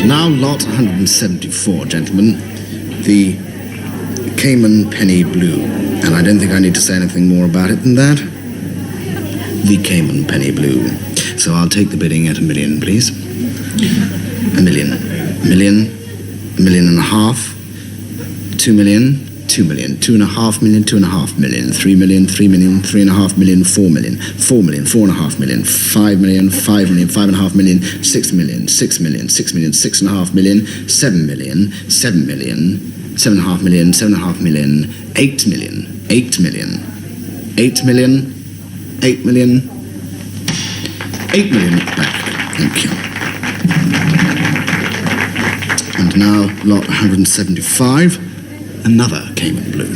And now lot 174, gentlemen. The Cayman Penny Blue. And I don't think I need to say anything more about it than that. The Cayman Penny Blue. So I'll take the bidding at $1 million, please. $1 million. $1 million. $1.5 million. $2 million. $2 million. $2.5 million. $2.5 million. $3 million. $3 million. $3.5 million. $4 million. $4 million. $4.5 million. $5 million. $5 million. $5.5 million. $6 million. $6 million. $6 million. $6.5 million. $7 million. $7 million. $7.5 million. $7.5 million. $8 million. $8 million. $8 million. $8 million. $8 million back. Thank you. And now lot 175, another Cayman Blue.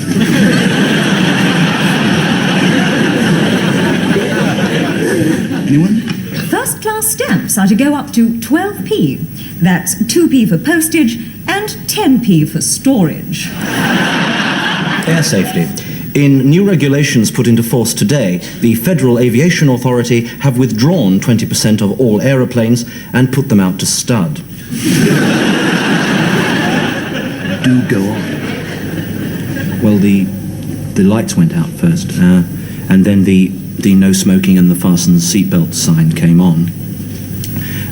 Anyone? First-class stamps are to go up to 12p. That's 2p for postage and 10p for storage. Air safety. In new regulations put into force today, the Federal Aviation Authority have withdrawn 20% of all aeroplanes and put them out to stud. Do go on. Well, the lights went out first, and then the no smoking and the fasten seatbelt sign came on,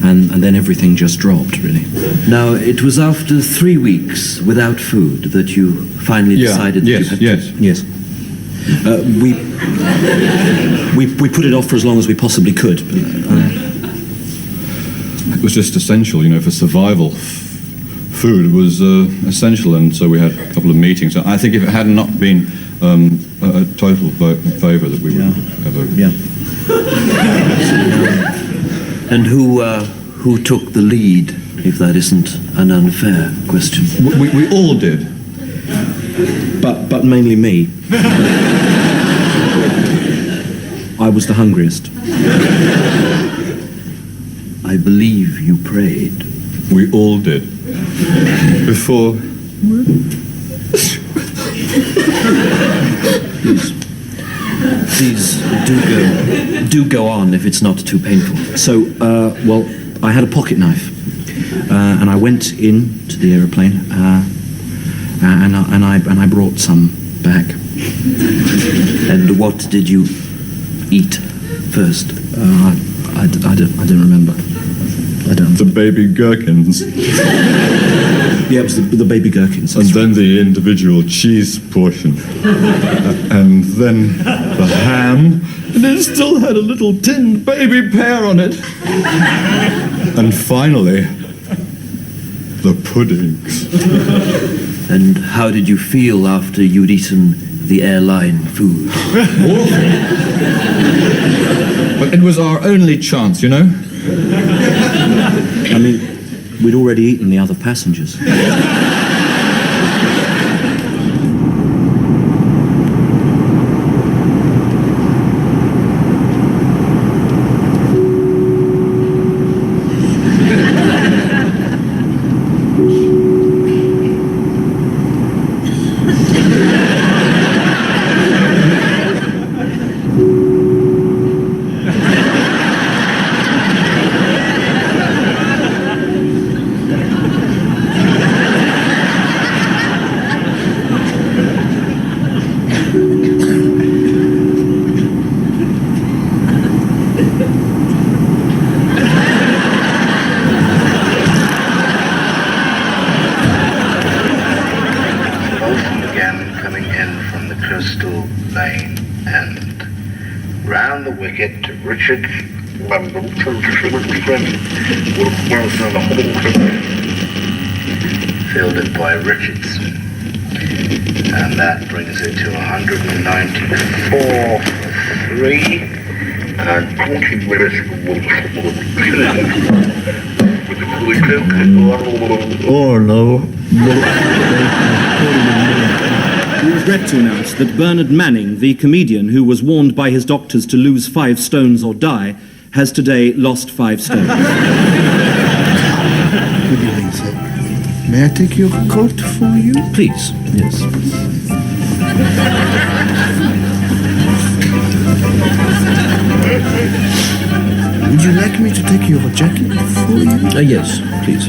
and then everything just dropped, really. Now, it was after 3 weeks without food that you finally decided that you had to... Yes. We put it off for as long as we possibly could. It was just essential, for survival. Food was essential, and so we had a couple of meetings. I think if it had not been a total vote in favour, that we would have a... Yeah. And who took the lead, if that isn't an unfair question? We all did. But mainly me. I was the hungriest. I believe you prayed. We all did. Before... Please do go on if it's not too painful. So, well, I had a pocket knife, and I went into the aeroplane, and I brought some back. And what did you eat first? I don't remember. I don't. The baby gherkins. Yeah, it was the baby gherkins. And then the individual cheese portion. And then the ham. And it still had a little tin baby pear on it. And finally, the puddings. And how did you feel after you'd eaten the airline food? But it was our only chance, I mean, we'd already eaten the other passengers. Richard fielded by Richardson, and that brings it to 194 for 3 and 20 minutes. Oh no. We regret to announce that Bernard Manning, the comedian who was warned by his doctors to lose 5 stones or die, has today lost 5 stones. Good evening, sir. May I take your coat for you? Please, yes. Would you like me to take your jacket for you? Yes, please.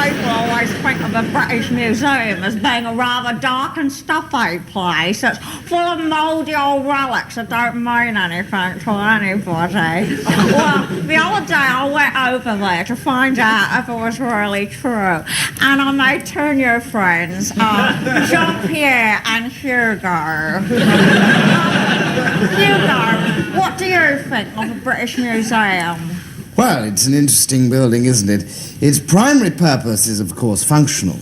People always think of the British Museum as being a rather dark and stuffy place that's full of mouldy old relics that don't mean anything to anybody. Well, the other day I went over there to find out if it was really true, and I made two new friends, Jean-Pierre and Hugo. Hugo, what do you think of the British Museum? Well, it's an interesting building, isn't it? Its primary purpose is, of course, functional.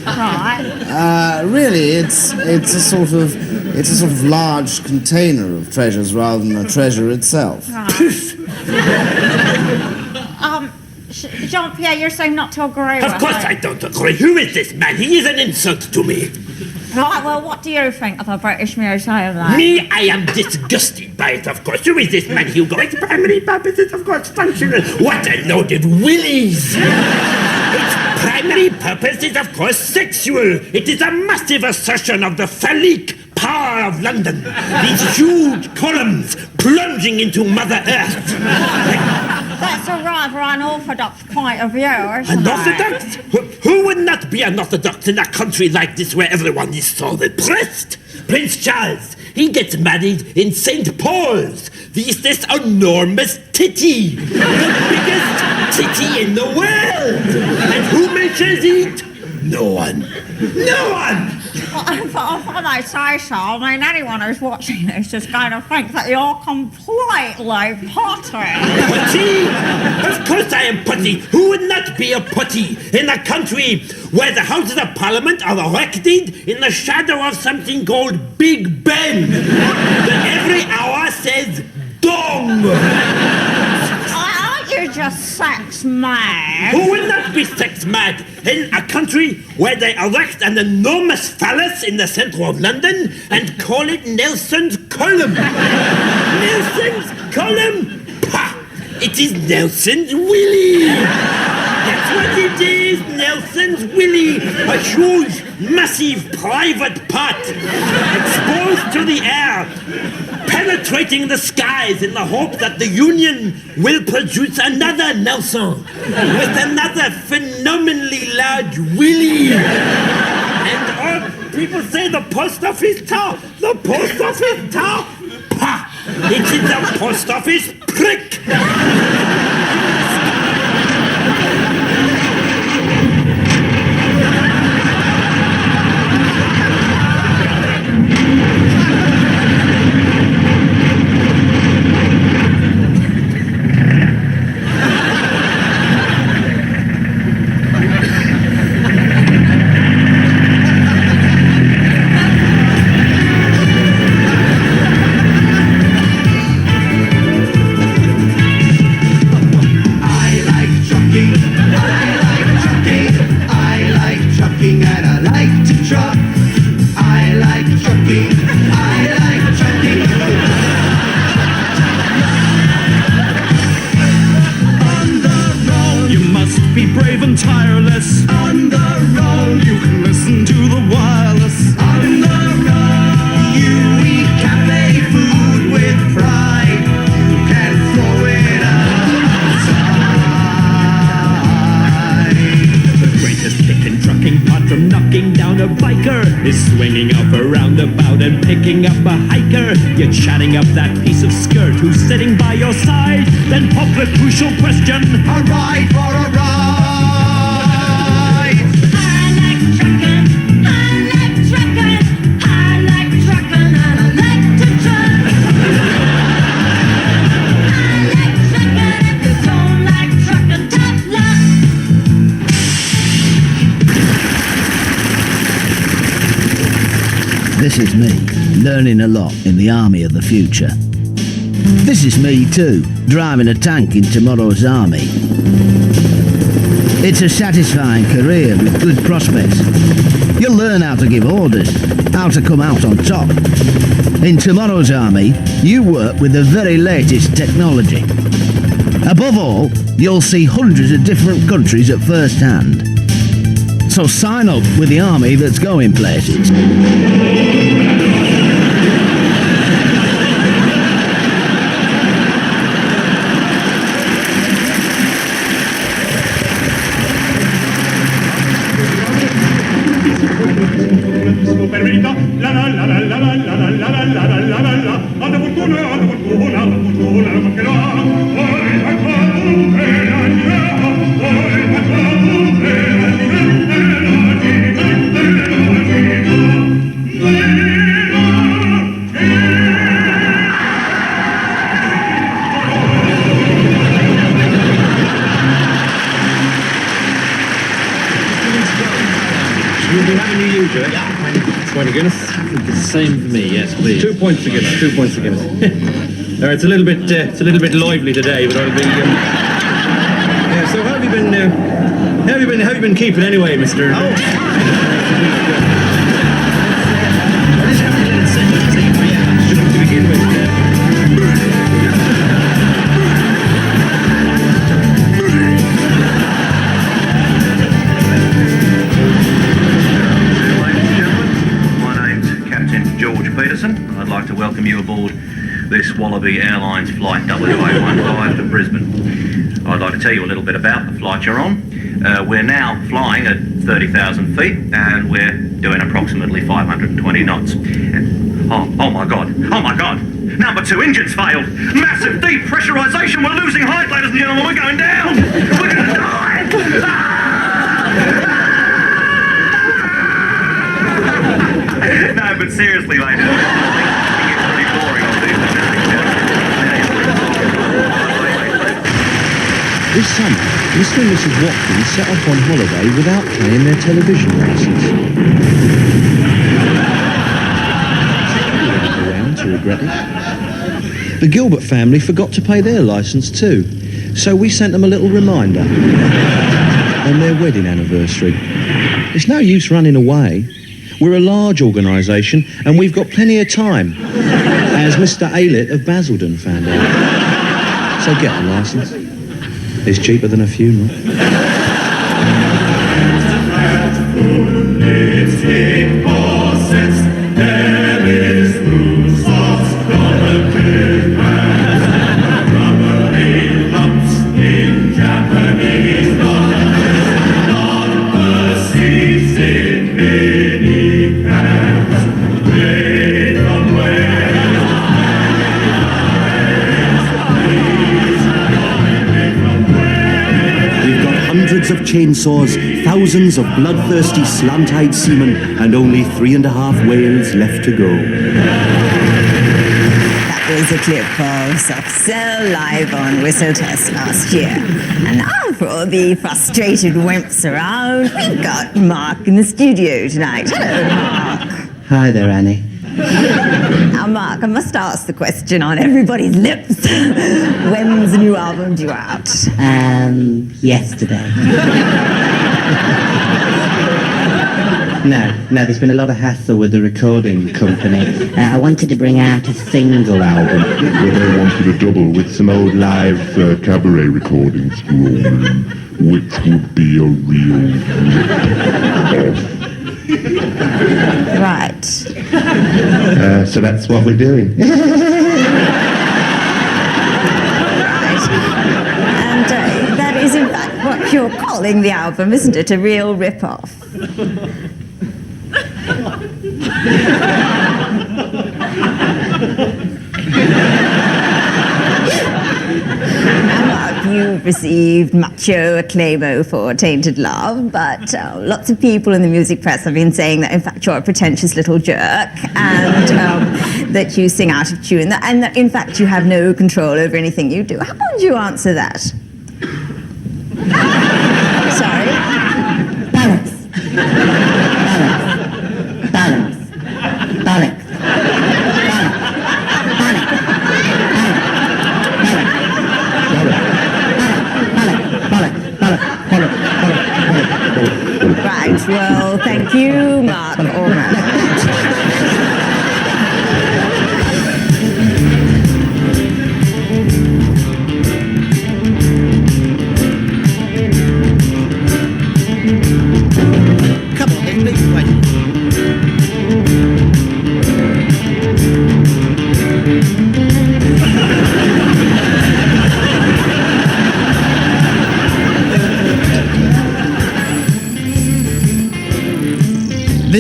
Right. Really, it's a sort of large container of treasures rather than a treasure itself. Jean-Pierre, you seem not to agree with Of course me. I don't agree. Who is this man? He is an insult to me. Right, well, what do you think of the British Museum, then? Me, I am disgusted by it, of course. Who is this man, Hugo? Its primary purpose is, of course, functional. What a load of willies! Its primary purpose is, of course, sexual. It is a massive assertion of the phallic power of London. These huge columns plunging into Mother Earth. That's a rather unorthodox point of view, isn't Unorthodox? Who would not be unorthodox in a country like this where everyone is so repressed? Prince Charles, he gets married in St. Paul's. This enormous titty. The biggest titty in the world. And who measures it? No one. No one! If I may say so, I mean, anyone who's watching this is going to think that you're completely potty. Putty? Of course I am putty. Who would not be a putty in a country where the Houses of Parliament are erected in the shadow of something called Big Ben that every hour says dong? Aren't you just sex mad? Who will not be sex mad in a country where they erect an enormous phallus in the centre of London and call it Nelson's Column? Nelson's Column? Pah! It is Nelson's Willy! That's what it is, Nelson's Willy! A huge, massive, private part, exposed to the air, penetrating the skies in the hope that the Union will produce another Nelson with another phenomenally large Willy. And all people say the post office tower, the post office tower. Pah! It is the post office prick. Picking up a hiker, you're chatting up that piece of skirt who's sitting by your side. Then pop the crucial question: a ride for a ride. I like truckin', I like truckin', I like truckin', and I like to truck. I like truckin', if you don't like truckin', tough luck. This is me, learning a lot in the army of the future. This is me too, driving a tank in tomorrow's army. It's a satisfying career with good prospects. You'll learn how to give orders, how to come out on top. In tomorrow's army, you work with the very latest technology. Above all, you'll see hundreds of different countries at first hand. So sign up with the army that's going places. Same for me, yes, please. 2 points to Guinness. 2 points to Guinness. No, it's a little bit lively today, but I'll be. Yeah. So how have you been keeping anyway, Mister? To begin with. I'd like to welcome you aboard this Wallaby Airlines flight WA15 to Brisbane. I'd like to tell you a little bit about the flight you're on. We're now flying at 30,000 feet and we're doing approximately 520 knots. Oh my God, number 2 engines failed. Massive depressurization, we're losing height, ladies and gentlemen, we're going down. We're going to die. No, but seriously, ladies and gentlemen, it gets pretty boring on these. This summer, Mr. and Mrs. Watkins set off on holiday without paying their television license. Around to regret it. The Gilbert family forgot to pay their license too, so we sent them a little reminder on their wedding anniversary. It's no use running away. We're a large organisation and we've got plenty of time, as Mr. Aylett of Basildon found out. So get a licence. It's cheaper than a funeral. Of chainsaws, thousands of bloodthirsty slant-eyed seamen, and only 3.5 whales left to go. That was a clip of Soft Cell live on Whistle Test last year. And now for all the frustrated wimps around, we've got Mark in the studio tonight. Hello, Mark. Hi there, Annie. Now, Mark, I must ask the question on everybody's lips. When's the new album due out? Yesterday. No, there's been a lot of hassle with the recording company. I wanted to bring out a single album. Well, I wanted a double with some old live cabaret recordings to roll in, which would be a real rip-off. Right. So that's what we're doing. And that is in fact what you're calling the album, isn't it? A real rip-off. Now, Mark, you've received macho acclaimo for Tainted Love, but lots of people in the music press have been saying that in fact you're a pretentious little jerk and that you sing out of tune and that in fact you have no control over anything you do. How would you answer that? Sorry? Balance. Right, well, thank you, Mark.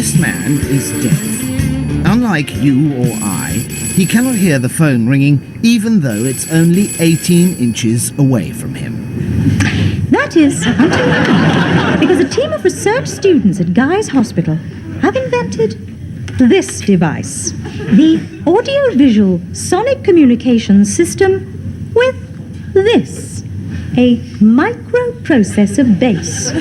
This man is deaf. Unlike you or I, he cannot hear the phone ringing even though it's only 18 inches away from him. That is until now, because a team of research students at Guy's Hospital have invented this device, the audiovisual sonic communication system with this, a microprocessor base.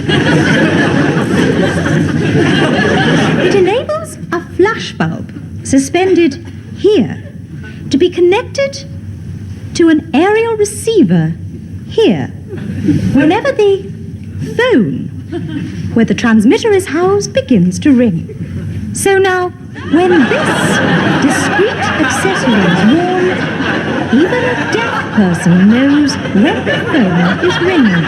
It enables a flash bulb suspended here to be connected to an aerial receiver here whenever the phone where the transmitter is housed begins to ring. So now, when this discreet accessory is worn, even a deaf person knows when the phone is ringing.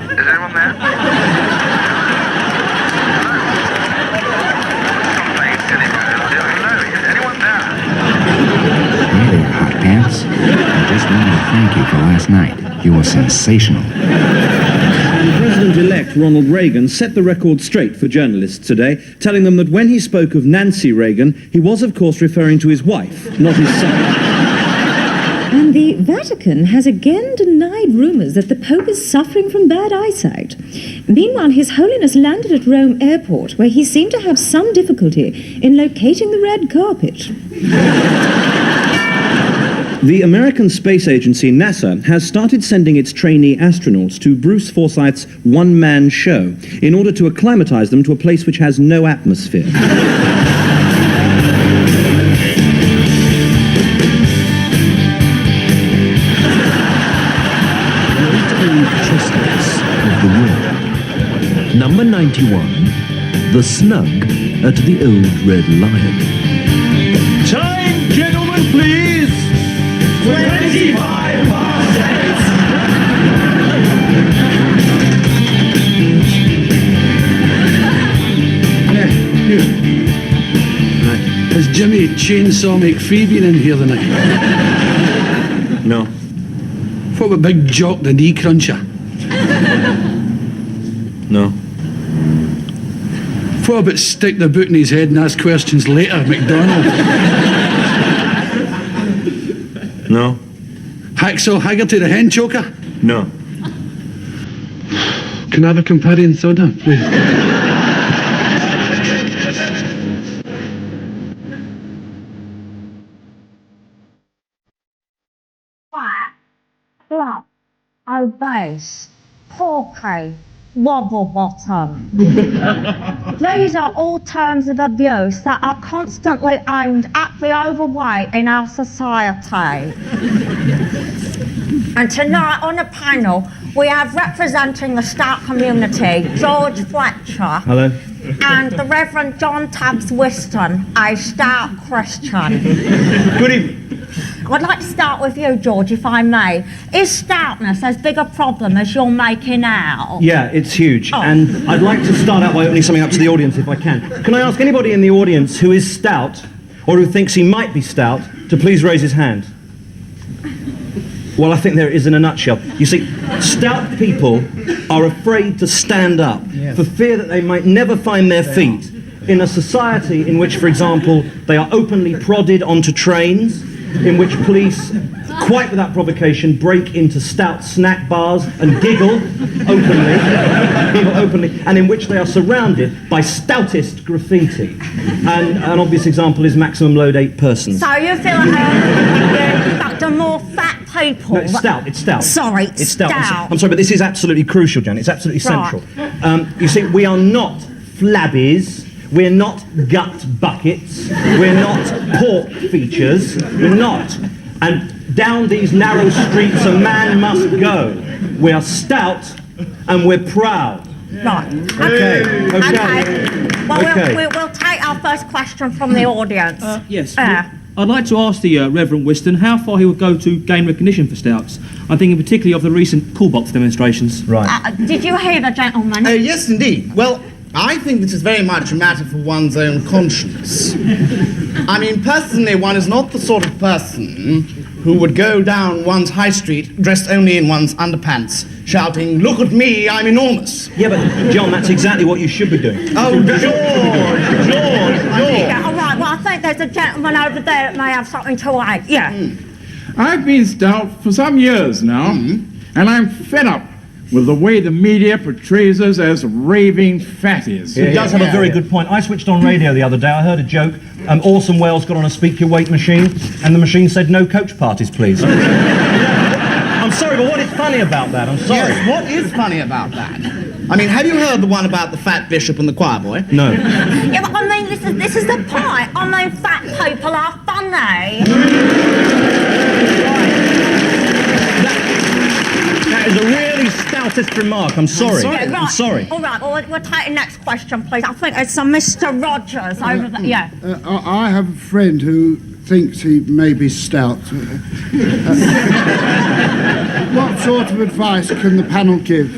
Is anyone there? Really, Hot Pants? I just wanted to thank you for last night. You were sensational. President-elect Ronald Reagan set the record straight for journalists today, telling them that when he spoke of Nancy Reagan, he was, of course, referring to his wife, not his son. And the Vatican has again denied rumours that the Pope is suffering from bad eyesight. Meanwhile, His Holiness landed at Rome Airport, where he seemed to have some difficulty in locating the red carpet. The American Space Agency, NASA, has started sending its trainee astronauts to Bruce Forsyth's one-man show in order to acclimatise them to a place which has no atmosphere. Of the world. Number 91, The Snug at the Old Red Lion. Time, gentlemen, please! 25 past 8. Has Jimmy Chainsaw McPhee been in here tonight? No. What about Big Jock the Knee Cruncher? No. What about Stick the Boot in his head and ask questions later, McDonald? No. Hacksaw Haggerty the Hen Choker? No. Can I have a Campari and soda, please? Flop, obese, porky, wobble bottom. These are all terms of abuse that are constantly aimed at the overweight in our society. And tonight on the panel, we have representing the stout community, George Fletcher. Hello. And the Reverend John Tabbs Whiston, a stout Christian. Good evening. I'd like to start with you, George, if I may. Is stoutness as big a problem as you're making out? Yeah, it's huge. Oh. And I'd like to start out by opening something up to the audience, if I can. Can I ask anybody in the audience who is stout, or who thinks he might be stout, to please raise his hand? Well, I think there it is in a nutshell. You see, stout people are afraid to stand up for fear that they might never find their feet in a society in which, for example, they are openly prodded onto trains, in which police, quite without provocation, break into stout snack bars and giggle openly, and in which they are surrounded by stoutest graffiti. And an obvious example is maximum load 8 persons. So you feel like the more fat people... No, it's stout, it's stout. Sorry, it's stout. stout. I'm sorry, but this is absolutely crucial, Jan. It's absolutely central. Right. You see, we are not flabbies. We're not gut buckets. We're not pork features. We're not. And down these narrow streets a man must go. We are stout and we're proud. Right. Okay. Well, we'll take our first question from the audience. Yes. I'd like to ask the Reverend Whiston how far he would go to gain recognition for stouts. I'm thinking particularly of the recent cool box demonstrations. Right. Did you hear the gentleman? Yes, indeed. Well, I think this is very much a matter for one's own conscience. I mean, personally, one is not the sort of person who would go down one's high street dressed only in one's underpants, shouting, "Look at me, I'm enormous." Yeah, but John, that's exactly what you should be doing. Oh, George! Yeah, all right, well, I think there's a gentleman over there that may have something to add. Yeah. I've been stout for some years now, and I'm fed up with the way the media portrays us as raving fatties. He does have a very good point. I switched on radio the other day. I heard a joke. Orson Welles got on a speak your weight machine, and the machine said, "No coach parties, please." I'm sorry, but what is funny about that? I'm sorry. Yes, what is funny about that? I mean, have you heard the one about the fat bishop and the choir boy? No. Yeah, but I mean, this is the point. I mean, fat people are funny. That is a really stoutest remark. I'm sorry. Yeah, right. I'm sorry. All right, well, we'll take the next question, please. I think it's Mr. Rogers over there. Yeah. I have a friend who thinks he may be stout. What sort of advice can the panel give?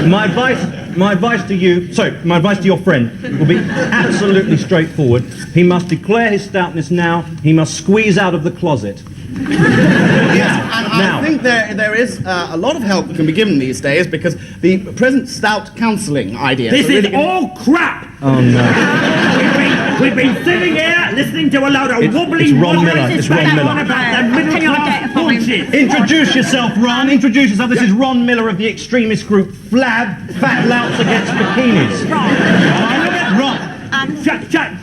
My advice to your friend will be absolutely straightforward. He must declare his stoutness now. He must squeeze out of the closet. Yes, and I think there is a lot of help that can be given these days because the present stout counselling idea. This is all crap! Oh no. We've been sitting here listening to a load of wobbling It's Ron Miller. It's Ron Miller. on about the middle class bullshit. Introduce yourself, Ron. Introduce yourself. This is Ron Miller of the extremist group Flab, Fat Louts Against Bikinis. Ron.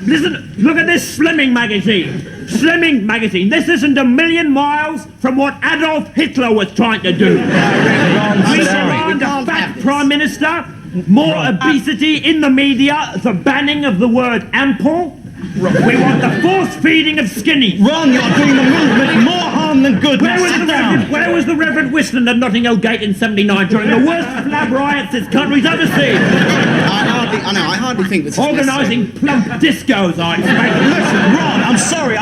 Listen, look at this Slimming magazine. Slimming magazine. This isn't a million miles from what Adolf Hitler was trying to do. We demand a fat prime minister, more obesity in the media, the banning of the word ample. We want the force feeding of skinny. Ron, you're doing the movement more harm than good. Where was the Reverend Whiston at Notting Hill Gate in '79 during the worst flab riots this country's ever seen? I hardly think this is organising plump discos, I expect. Listen, Ron, I'm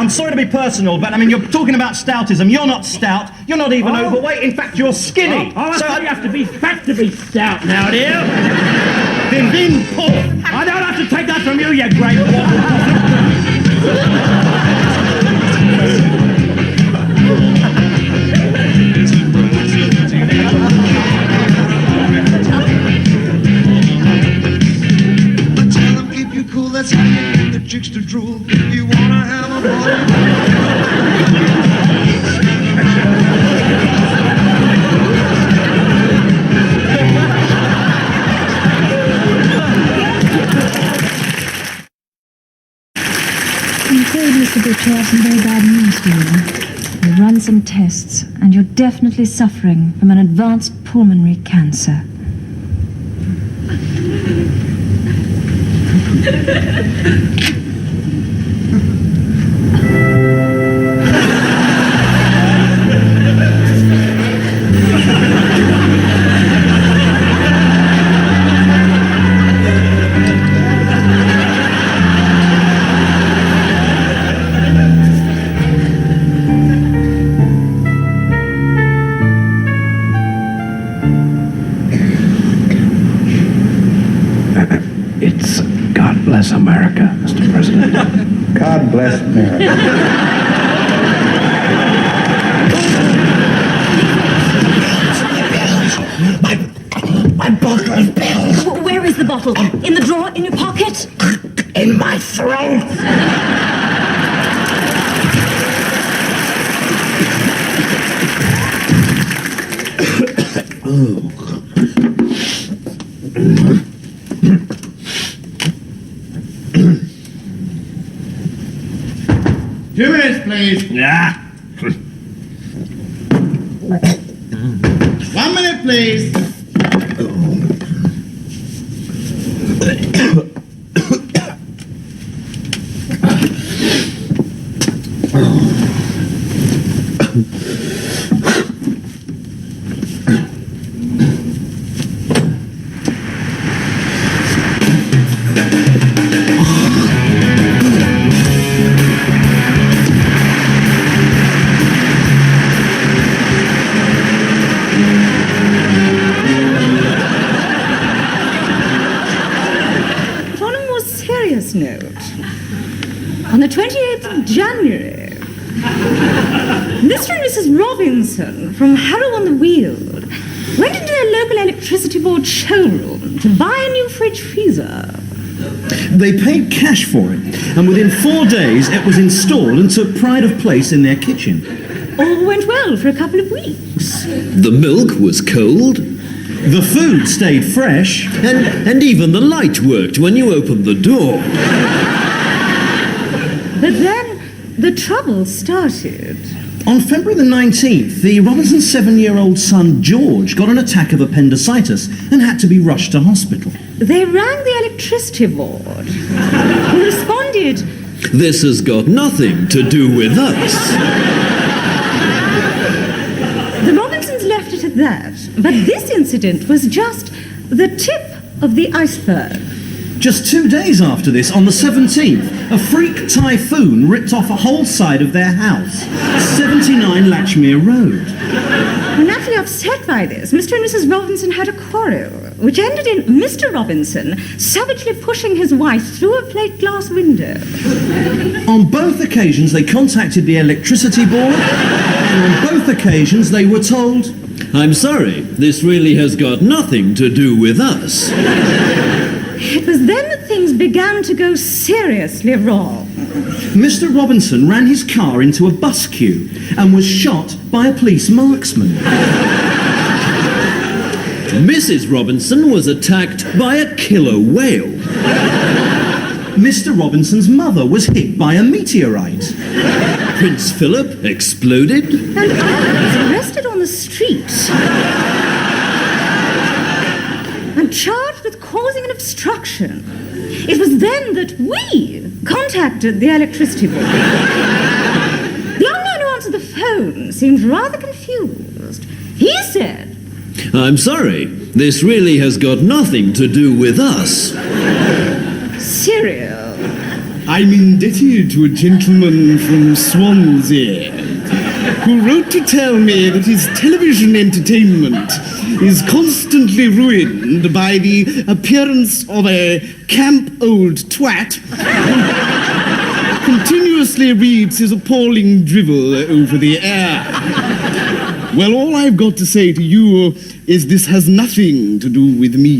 sorry to be personal, but I mean, you're talking about stoutism. You're not stout. You're not even overweight. In fact, you're skinny. I thought you have to be fat to be stout now, dear. Bim, pull. I don't have to take that from you, you great Keep you cool, that's how you get the chicks to drool. You wanna have a I'm afraid, Mr. Butcher, I have some very bad news for you. We've run some tests, and you're definitely suffering from an advanced pulmonary cancer. It's God bless America, Mr. President. God bless America. My bottle of pills. Where is the bottle? In the drawer? In your pocket? In my throat. Two minutes, please. Yeah. 1 minute, please. of January, Mr. and Mrs. Robinson from Harrow on the Weald went into their local electricity board showroom to buy a new fridge freezer. They paid cash for it, and within 4 days it was installed and took pride of place in their kitchen. All went well for a couple of weeks. The milk was cold. The food stayed fresh. And even the light worked when you opened the door. But then the trouble started. On February the 19th, the Robinson's 7-year-old son George got an attack of appendicitis and had to be rushed to hospital. They rang the electricity board, who responded, This has got nothing to do with us. The Robinsons left it at that, but this incident was just the tip of the iceberg. Just 2 days after this, on the 17th, a freak typhoon ripped off a whole side of their house, 79 Latchmere Road. Naturally upset by this, Mr. and Mrs. Robinson had a quarrel, which ended in Mr. Robinson savagely pushing his wife through a plate glass window. On both occasions, they contacted the electricity board, and on both occasions, they were told, I'm sorry, this really has got nothing to do with us. It was then that things began to go seriously wrong. Mr. Robinson ran his car into a bus queue and was shot by a police marksman. Mrs. Robinson was attacked by a killer whale. Mr. Robinson's mother was hit by a meteorite. Prince Philip exploded. And I was arrested on the street and charged with causing an obstruction. It was then that we contacted the electricity board. The young man who answered the phone seemed rather confused. He said, I'm sorry, this really has got nothing to do with us. Cyril. I'm indebted to a gentleman from Swansea who wrote to tell me that his television entertainment is constantly ruined by the appearance of a camp old twat who continuously reads his appalling drivel over the air. Well, all I've got to say to you is this has nothing to do with me.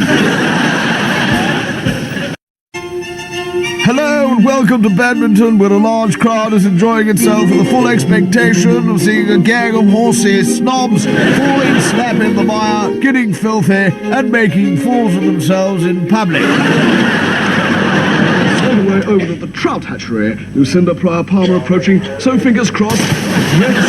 Hello and welcome to Badminton, where a large crowd is enjoying itself with the full expectation of seeing a gang of horsey snobs falling slap in the mire, getting filthy, and making fools of themselves in public. All the way over to the trout hatchery, Lucinda Pryor Palmer approaching, so fingers crossed. Yes.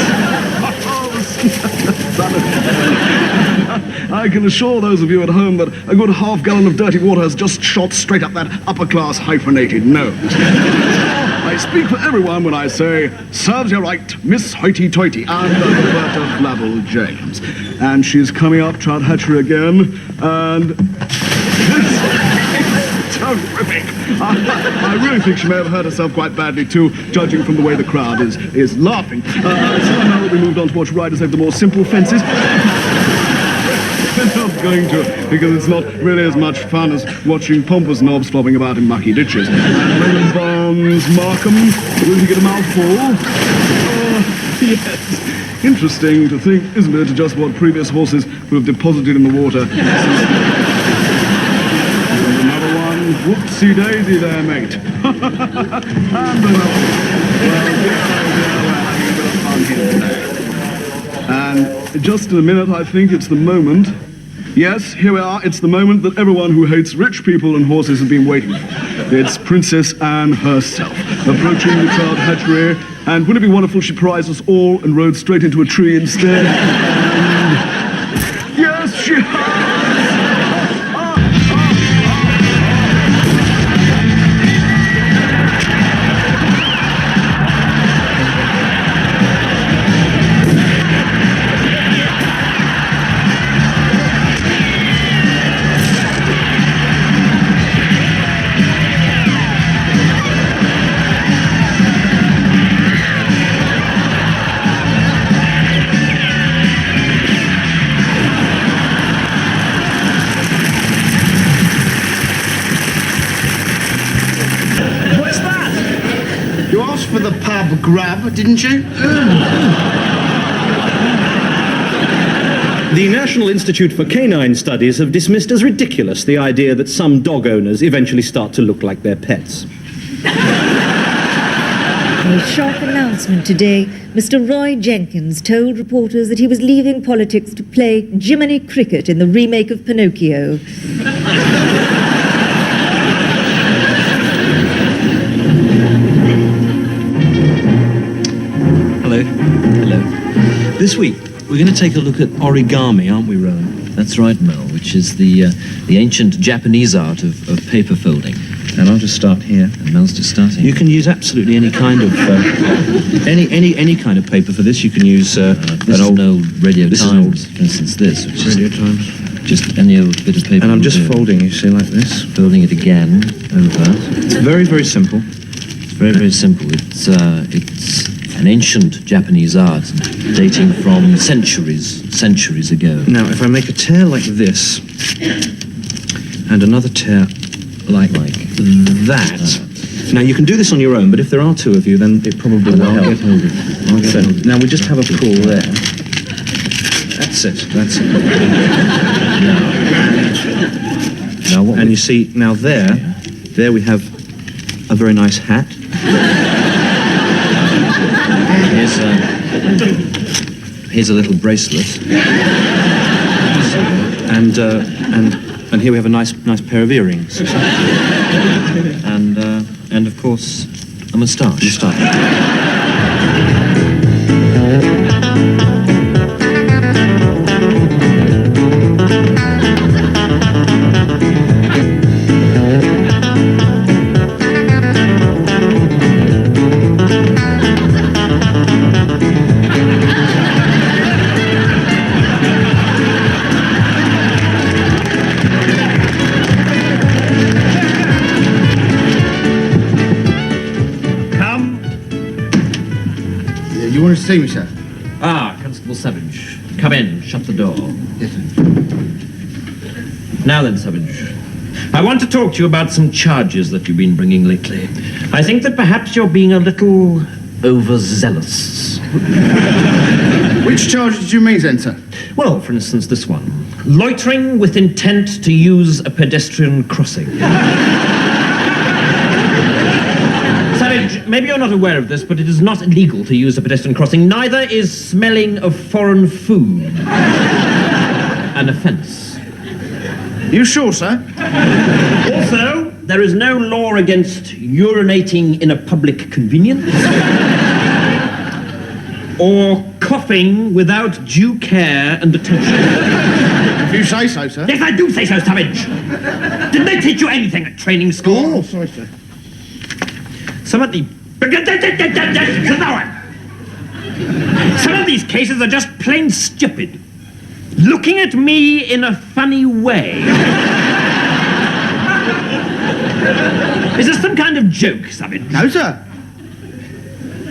I can assure those of you at home that a good half-gallon of dirty water has just shot straight up that upper-class hyphenated nose. I speak for everyone when I say, serves you right, Miss Hoity-Toity, and Roberta Flavel James. And she's coming up trout hatchery again, and... Terrific! I really think she may have hurt herself quite badly too, judging from the way the crowd is laughing. So now that we moved on to watch riders over the more simple fences, we're not going to, because it's not really as much fun as watching pompous knobs flopping about in mucky ditches. Roland Barnes, Markham, will you get a mouthful? Yes. Interesting to think, isn't it, just what previous horses would have deposited in the water. Whoopsie daisy there, mate. And another. Well, we're having a bit of fun here today. And just in a minute, I think it's the moment. Yes, here we are. It's the moment that everyone who hates rich people and horses has been waiting for. It's Princess Anne herself, approaching the trout hatchery. And wouldn't it be wonderful if she prized us all and rode straight into a tree instead? And yes, she has! grub, didn't you? The National Institute for Canine Studies have dismissed as ridiculous the idea that some dog owners eventually start to look like their pets. A shock announcement today. Mr. Roy Jenkins told reporters that he was leaving politics to play Jiminy Cricket in the remake of Pinocchio. Hello. Hello. This week, we're going to take a look at origami, aren't we, Rowan? That's right, Mel, which is the ancient Japanese art of paper folding. And I'll just start here. And Mel's just starting. You can use absolutely any kind of any kind of paper for this. You can use this an old Radio Times, for instance. This, which Radio is Times. Just any old bit of paper. And I'm will just do. folding, you see, like this. Folding it again over. It's very, very simple. It's very, very simple. It's an ancient Japanese art dating from centuries ago. Now, if I make a tear like this and another tear like that. Now, you can do this on your own, but if there are two of you, then it probably will help. I'll get hold of it. Now, we just have a pull there. That's it. That's it. Now what? And you see, now there we have a very nice hat. Here's a little bracelet. And here we have a nice pair of earrings. And of course, a moustache. You want to see me, sir? Ah, Constable Savage. Come in, shut the door. Yes, sir. Now then, Savage. I want to talk to you about some charges that you've been bringing lately. I think that perhaps you're being a little overzealous. Which charge did you mean, then, sir? Well, for instance, this one. Loitering with intent to use a pedestrian crossing. Savage, maybe you're not aware of this, but it is not illegal to use a pedestrian crossing. Neither is smelling of foreign food an offence. You sure, sir? Also, there is no law against urinating in a public convenience or coughing without due care and attention. If you say so, sir. Yes, I do say so, Savage. Didn't they teach you anything at training school? Oh, sorry, sir. Some of these cases are just plain stupid. Looking at me in a funny way. Is this some kind of joke, Savage? No, sir.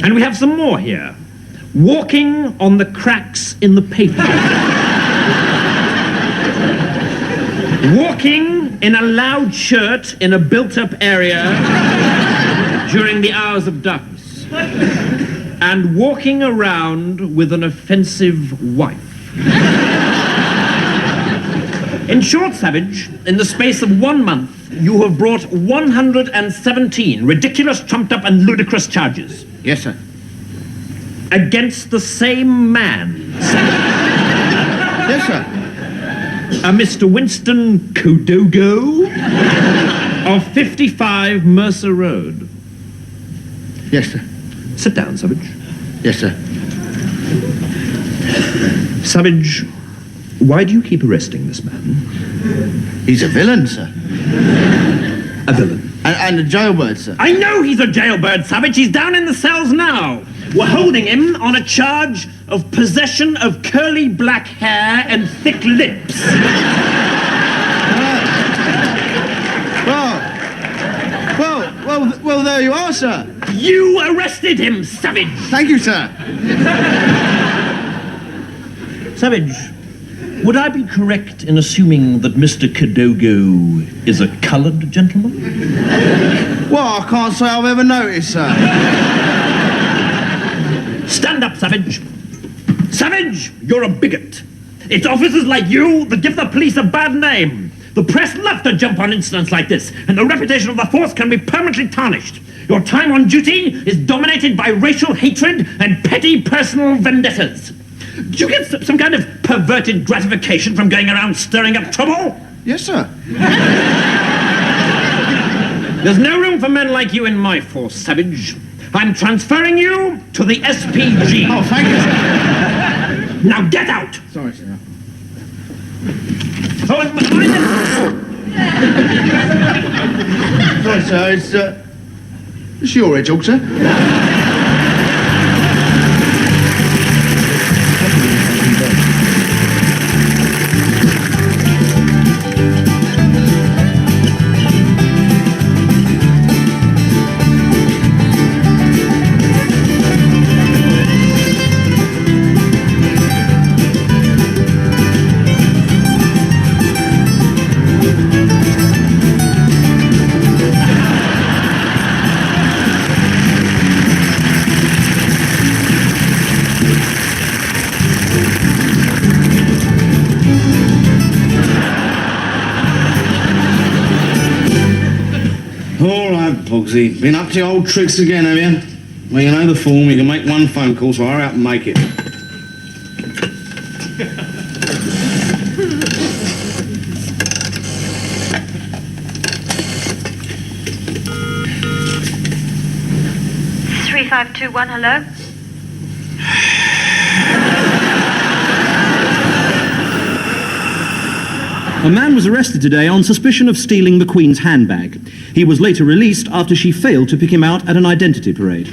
And we have some more here. Walking on the cracks in the pavement. Walking in a loud shirt in a built-up area during the hours of darkness. And walking around with an offensive wife. In short, Savage, in the space of 1 month, you have brought 117 ridiculous, trumped-up and ludicrous charges. Yes, sir. Against the same man, Yes, sir. a Mr. Winston Kodogo of 55 Mercer Road. Yes, sir. Sit down, Savage. Yes, sir. Savage, why do you keep arresting this man? He's a villain, sir. A villain? And a jailbird, sir. I know he's a jailbird, Savage. He's down in the cells now. We're holding him on a charge of possession of curly black hair and thick lips. Well, there you are, sir. You arrested him, Savage. Thank you, sir. Savage, would I be correct in assuming that Mr. Kodogo is a coloured gentleman? Well, I can't say I've ever noticed, sir. Stand up, Savage. Savage, you're a bigot. It's officers like you that give the police a bad name. The press love to jump on incidents like this, and the reputation of the force can be permanently tarnished. Your time on duty is dominated by racial hatred and petty personal vendettas. Do you get some kind of perverted gratification from going around stirring up trouble? Yes, sir. There's no room for men like you in my force, Savage. I'm transferring you to the SPG. Oh, thank you, sir. Now get out! Sorry, sir. Oh, and behind Sorry, sir, it's your hedgehog, sir. All right, Pugsy. Been up to your old tricks again, have you? Well, you know the form. You can make one phone call, so hurry up and make it. Three 3521, hello? A man was arrested today on suspicion of stealing the Queen's handbag. He was later released after she failed to pick him out at an identity parade.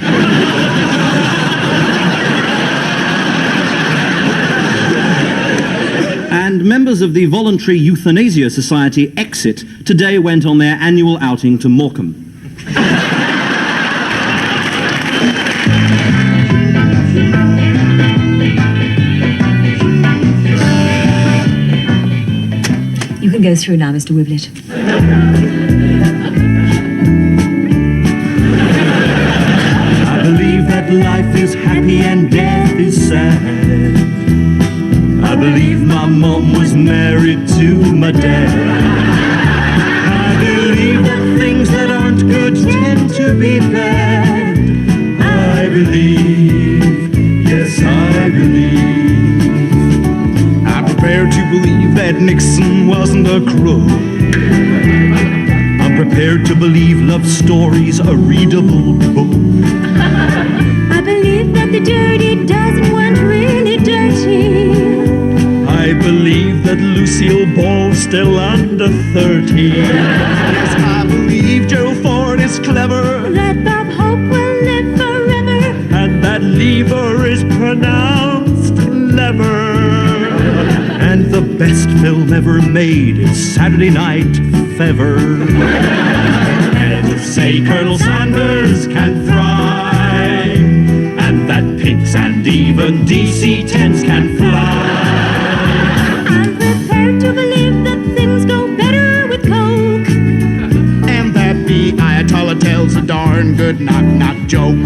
And members of the voluntary euthanasia society Exit today went on their annual outing to Morecambe. You can go through now, Mr. Wiblet. I believe that life is happy and death is sad. I believe my mom was married to my dad. I believe that things that aren't good tend to be bad. I believe, yes I believe. I'm prepared to believe that Nixon wasn't a crook. I'm prepared to believe love stories a readable book. I believe that the dirty dozen weren't really dirty. I believe that Lucille Ball's still under 30. Yes, I believe Joe Ford is clever. That Bob Hope will live forever. And that lever is pronounced lever. And the best film ever made is Saturday Night Fever. And say Colonel Sanders can fry. And that pigs and even DC-10s can fly. To believe that things go better with Coke. And that the Ayatollah tells a darn good knock-knock joke.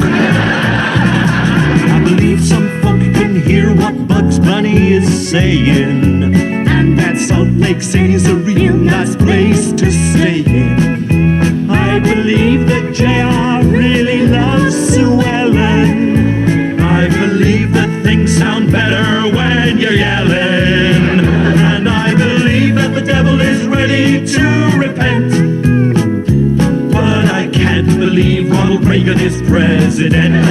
I believe some folk can hear what Bugs Bunny is saying. And that Salt Lake City's a real nice place to stay in. I believe that JR really loves Sue Ellen. I believe that things sound better when you're yelling. And I believe that the devil is ready to repent. But I can't believe Ronald Reagan is president.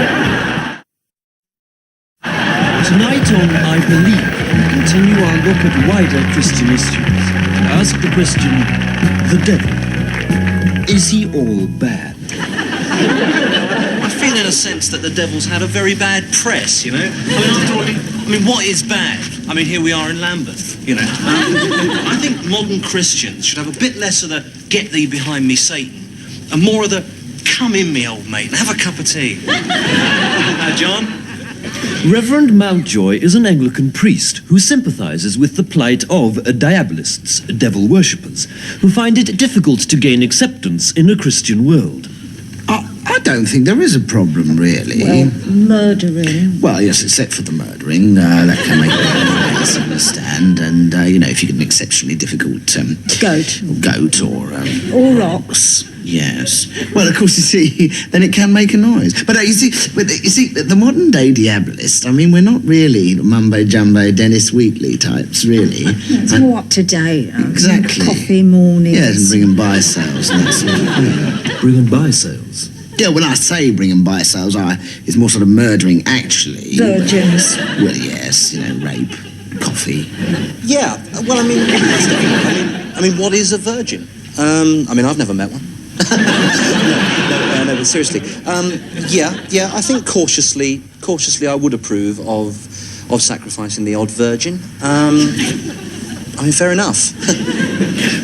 Tonight on I Believe, we continue our look at wider Christian issues and ask the question, the devil, is he all bad? I feel in a sense that the devil's had a very bad press, you know? I mean, what is bad? I mean, here we are in Lambeth, you know. I think modern Christians should have a bit less of the get thee behind me, Satan, and more of the come in me, old mate, and have a cup of tea. John? Reverend Mountjoy is an Anglican priest who sympathizes with the plight of diabolists, devil worshippers, who find it difficult to gain acceptance in a Christian world. I I don't think there is a problem, really. Well, murdering. Well, yes, except for the murdering. That can make it easy to understand. And, if you get an exceptionally difficult goat Or ox. Yes. Well, of course, you see, then it can make a noise. But you see, the modern day Diabolist, I mean, we're not really mumbo-jumbo Dennis Wheatley types, really. It's more up to date. Exactly. Coffee mornings. Yes, and bring and buy sales and that sort of thing. Bring and buy sales? Yeah, when I say bring and buy sales, it's more sort of murdering, actually. Virgins. Well, yes, rape, coffee. Yeah, well, I mean, what is a virgin? I've never met one. No, but seriously. Yeah, I think cautiously I would approve of sacrificing the odd virgin. Fair enough.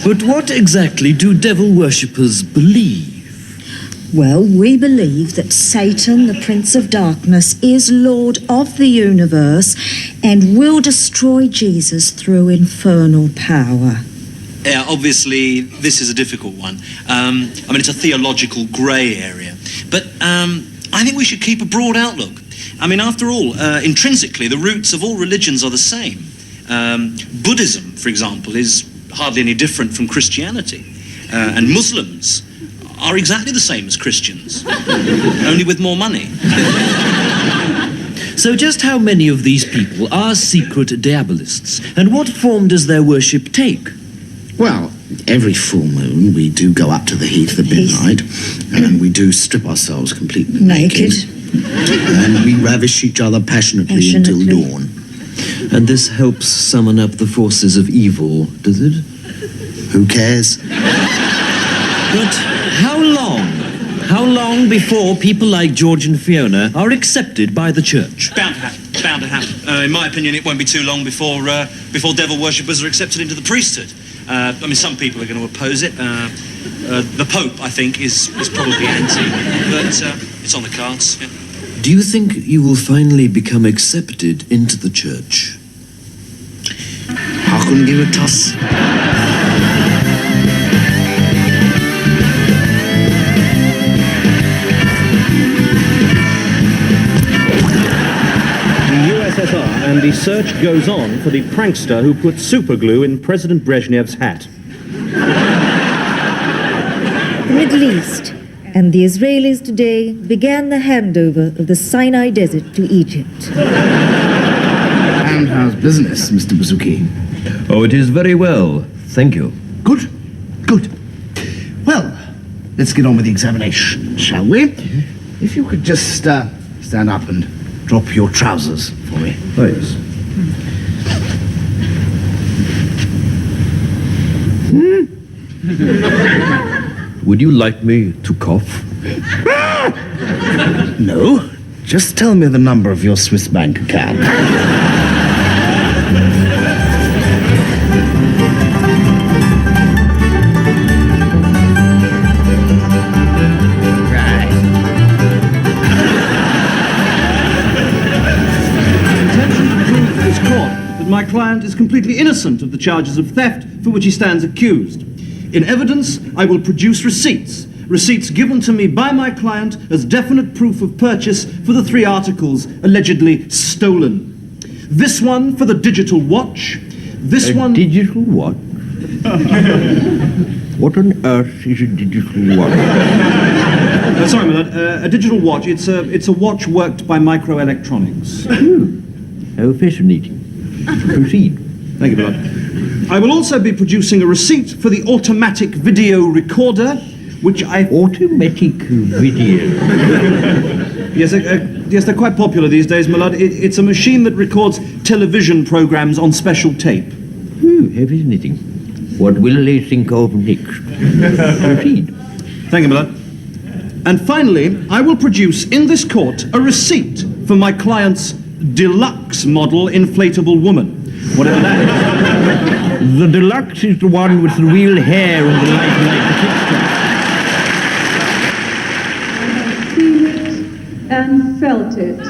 But what exactly do devil worshippers believe? Well, we believe that Satan, the Prince of Darkness, is Lord of the universe and will destroy Jesus through infernal power. Yeah, obviously, this is a difficult one. It's a theological grey area. But I think we should keep a broad outlook. After all, intrinsically, the roots of all religions are the same. Buddhism, for example, is hardly any different from Christianity. And Muslims are exactly the same as Christians, only with more money. So just how many of these people are secret Diabolists? And what form does their worship take? Well, every full moon we do go up to the heat of the midnight, and we do strip ourselves completely naked. And we ravish each other passionately until dawn. And this helps summon up the forces of evil, does it? Who cares? But how long? How long before people like George and Fiona are accepted by the church? Bound to happen. In my opinion, it won't be too long before devil worshippers are accepted into the priesthood. Some people are going to oppose it. The Pope, I think, is probably anti, but it's on the cards. Yeah. Do you think you will finally become accepted into the church? I couldn't give a toss. And the search goes on for the prankster who put superglue in President Brezhnev's hat. The Middle East and the Israelis today began the handover of the Sinai Desert to Egypt. And how's business, Mr. Bazooki? Oh, it is very well, thank you. Good. Well, let's get on with the examination, shall we? If you could just stand up and drop your trousers for me. Oh, yes. Would you like me to cough? No, just tell me the number of your Swiss bank account. My client is completely innocent of the charges of theft for which he stands accused. In evidence, I will produce receipts given to me by my client as definite proof of purchase for the 3 articles allegedly stolen. This one for the digital watch, this one... Digital watch? What on earth is a digital watch? Sorry, my lord, a digital watch, it's a watch worked by microelectronics. How fascinating. Proceed. Thank you, my lord. I will also be producing a receipt for the automatic video recorder, which I... Automatic video? Yes, they're quite popular these days, my lord. It's a machine that records television programs on special tape. How fascinating. What will they think of next? Proceed. Thank you, my lord. And finally, I will produce in this court a receipt for my client's deluxe model inflatable woman. Whatever that is. The deluxe is the one with the real hair and the light like the I've seen it and felt it. And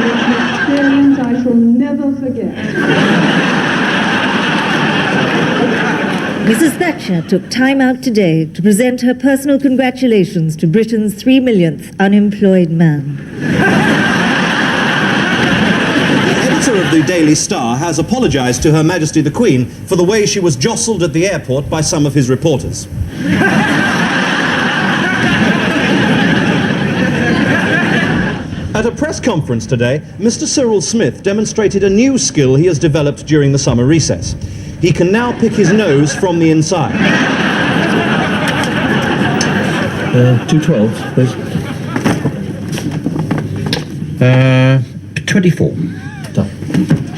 it's an experience I shall never forget. Mrs. Thatcher took time out today to present her personal congratulations to Britain's 3 millionth unemployed man. The editor of the Daily Star has apologised to Her Majesty the Queen for the way she was jostled at the airport by some of his reporters. At a press conference today, Mr. Cyril Smith demonstrated a new skill he has developed during the summer recess. He can now pick his nose from the inside. 212, please. 24.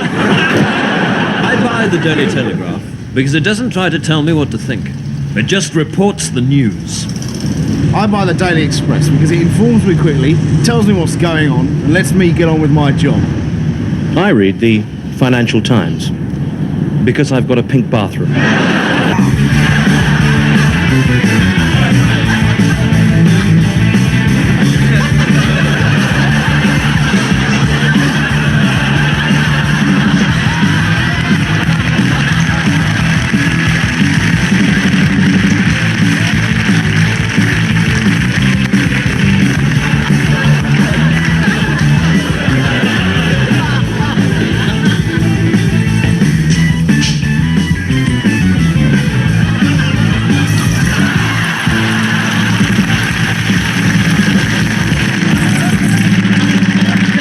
I buy the Daily Telegraph because it doesn't try to tell me what to think. It just reports the news. I buy the Daily Express because it informs me quickly, tells me what's going on, and lets me get on with my job. I read the Financial Times because I've got a pink bathroom.